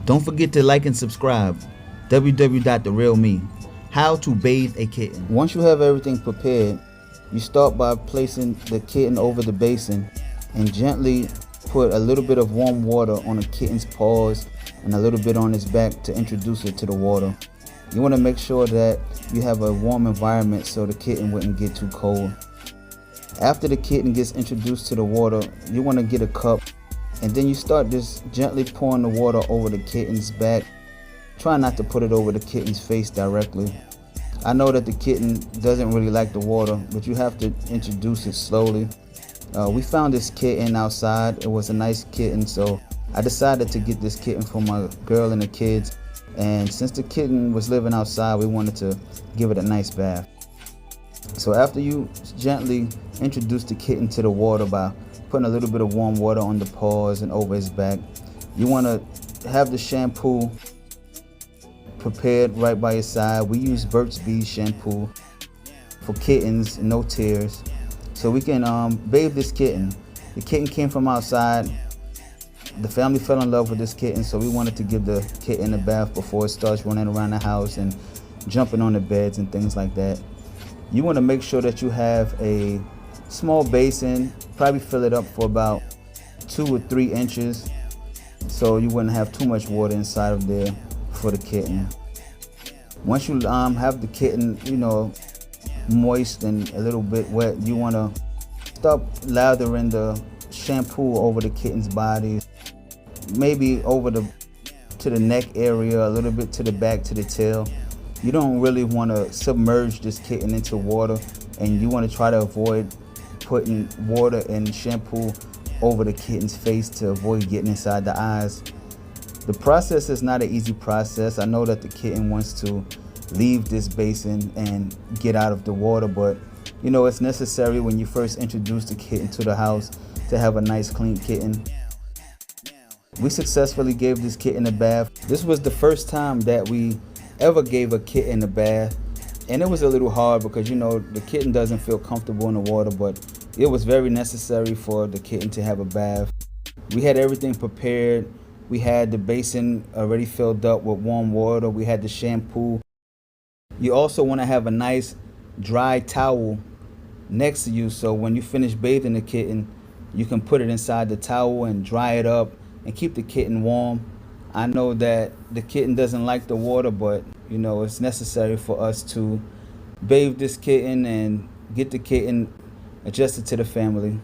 Don't forget to like and subscribe. ww.TheRealMe. How to bathe a kitten. Once you have everything prepared, you start by placing the kitten over the basin and gently put a little bit of warm water on the kitten's paws and a little bit on its back to introduce it to the water. You want to make sure that you have a warm environment so the kitten wouldn't get too cold. After the kitten gets introduced to the water, you want to get a cup and then you start just gently pouring the water over the kitten's back. Try not to put it over the kitten's face directly. I know that the kitten doesn't really like the water, but you have to introduce it slowly. We found this kitten outside. It was a nice kitten, so I decided to get this kitten for my girl and the kids. And since the kitten was living outside, we wanted to give it a nice bath. So after you gently introduce the kitten to the water by putting a little bit of warm water on the paws and over his back, you want to have the shampoo prepared right by your side. We use Burt's Bees shampoo for kittens, no tears, so we can bathe this kitten. The kitten came from outside. The family fell in love with this kitten, so we wanted to give the kitten a bath before it starts running around the house and jumping on the beds and things like that. You want to make sure that you have a small basin, probably fill it up for about 2 or 3 inches so you wouldn't have too much water inside of there for the kitten. Once you have the kitten, moist and a little bit wet, you want to start lathering the shampoo over the kitten's body, maybe over to the neck area, a little bit to the back, to the tail. You don't really want to submerge this kitten into water, and you want to try to avoid putting water and shampoo over the kitten's face to avoid getting inside the eyes. The process is not an easy process. I know that the kitten wants to leave this basin and get out of the water, but it's necessary when you first introduce the kitten to the house to have a nice clean kitten. We successfully gave this kitten a bath. This was the first time that we ever gave a kitten a bath, and it was a little hard because the kitten doesn't feel comfortable in the water, but it was very necessary for the kitten to have a bath. We had everything prepared. We had the basin already filled up with warm water. We had the shampoo. You also want to have a nice dry towel next to you, so when you finish bathing the kitten, you can put it inside the towel and dry it up and keep the kitten warm. I know that the kitten doesn't like the water, but it's necessary for us to bathe this kitten and get the kitten adjusted to the family.